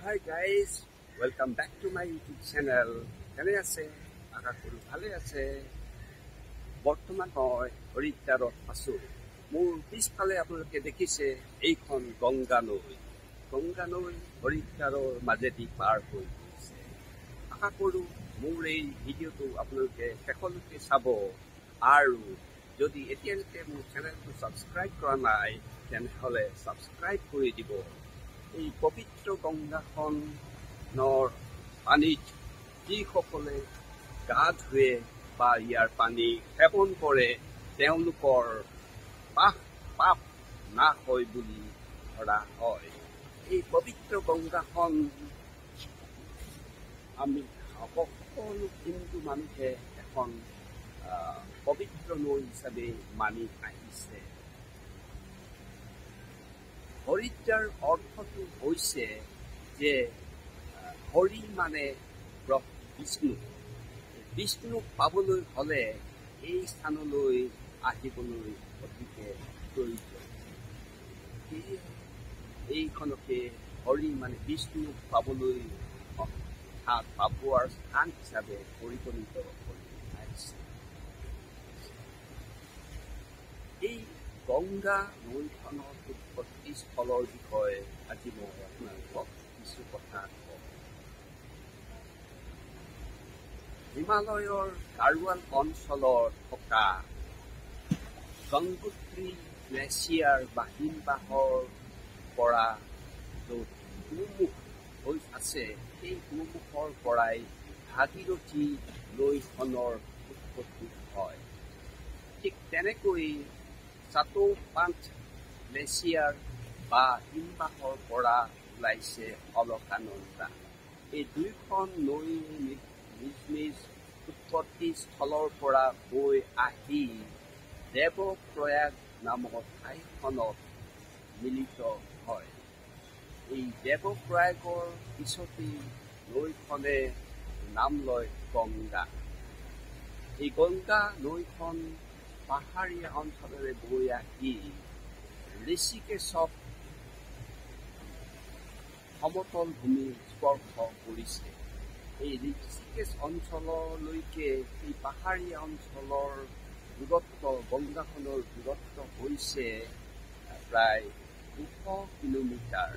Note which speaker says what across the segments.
Speaker 1: Hi guys, welcome back to my YouTube channel. কেনে আছে? আশা কৰো ভালে আছে। বৰ্তমান মই হৰিদ্বাৰত আছো। মোৰ পিছফালে আপোনালোকে দেখিছে এইখন গংগা নৈ। গংগা নৈ হৰিদ্বাৰৰ মাজেদি পাৰ হৈ গৈছে। আশা কৰো মোৰ এই ভিডিঅ'টো আপোনালোকে শেষলৈকে চাব আৰু যদি এতিয়ালৈকে মোৰ চেনেলটো ছাবস্ক্ৰাইব কৰা নাই তেনেহ'লে ছাবস্ক্ৰাইব কৰি দিব। এই পবিত্ৰ গংগাখনৰ পানীত যিসকলে গা ধুৱে বা ইয়াৰ পানী সেৱন কৰে তেওঁলোকৰ পাপ নাশ হয় বুলি ধৰা হয়। এই পবিত্ৰ গংগাখন আমি সকলো হিন্দু মানুহে এখন পবিত্ৰ নৈ হিচাপে মানি আহিছে। হৰিদ্বাৰ অৰ্থটো হৈছে যে হৰি মানে বিষ্ণু। বিষ্ণুক পাবলৈ হ'লে এই স্থানলৈ আহিবলৈ অতিকে প্ৰয়োজন। এইখনকে হৰি মানে বিষ্ণুক পাবলৈ পাবোৱাৰ স্থান হিচাপে পৰিগণিত কৰি আহিছে। এই গংগা নৈখনৰ উৎপত্তি স্থলৰ বিষয়ে আজি মই আপোনালোকক কিছু কথা কম। হিমালয়ৰ গাৰোৱাল অঞ্চলত থকা গংগোত্ৰী গ্লেচিয়াৰ বা হিমবাহৰ পৰা য'ত ভূমুখ হৈ আছে সেই ভূমুখৰ পৰাই ভাগীৰথী নৈখনৰ উৎপত্তি হয়। ঠিক তেনেকৈ চাটোপান্থ গ্লেচিয়াৰ বা হিমবাহৰ পৰা ওলাইছে অলকানন্দা। এই দুয়োখন নৈ নিজ নিজ উৎপত্তি স্থলৰ পৰা বৈ আহি দেৱপ্ৰয়াগ নামৰ ঠাইখনত মিলিত হয়। এই দেৱপ্ৰয়াগৰ পিছতেই নৈখনে নাম লয় গংগা। এই গংগা নৈখন পাহাৰীয়া অঞ্চলেৰে বৈ আহি ঋষিকেশত সমতল ভূমি স্পৰ্শ কৰিছে। এই ঋষিকেশ অঞ্চললৈকে এই পাহাৰীয়া অঞ্চলৰ দূৰত্ব গংগাখনৰ দূৰত্ব হৈছে প্ৰায় 200 কিলোমিটাৰ।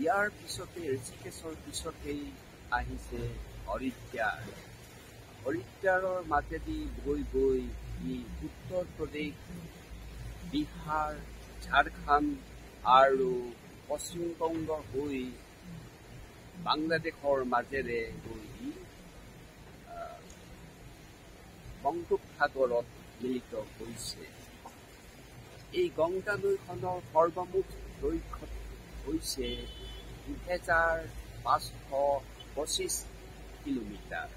Speaker 1: ইয়াৰ পিছতে ঋষিকেশৰ পিছতেই আহিছে হৰিদ্বাৰ। হৰিদ্বাৰৰ মাজেদি বৈ গৈ ই উত্তৰ প্ৰদেশ, বিহাৰ, ঝাৰখণ্ড আৰু পশ্চিমবংগ হৈ বাংলাদেশৰ মাজেৰে গৈ বংগোপসাগৰত মিলিত হৈছে। এই গংগা নৈখনৰ সৰ্বমুঠ দৈৰ্ঘ্য হৈছে 2525 কিলোমিটাৰ।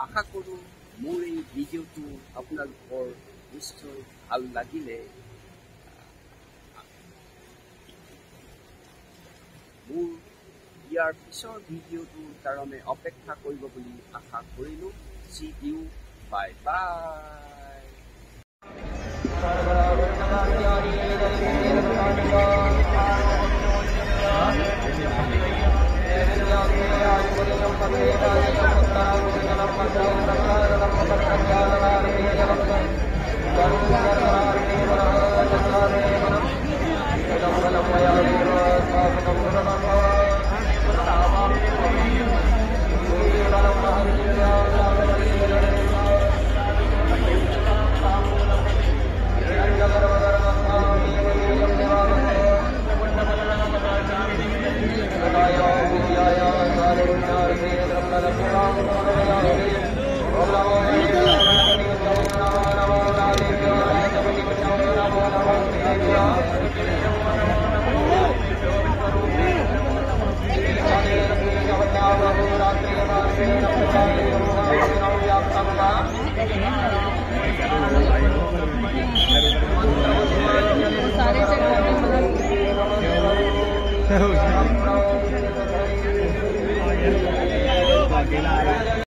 Speaker 1: আশা কৰো মোৰ এই ভিডিঅ'টো আপোনালোকৰ নিশ্চয় ভাল লাগিলে। মোৰ ইয়াৰ পিছৰ ভিডিঅ'টোৰ কাৰণে অপেক্ষা কৰিব বুলি আশা কৰিলোঁ। See you, bye
Speaker 2: Bye.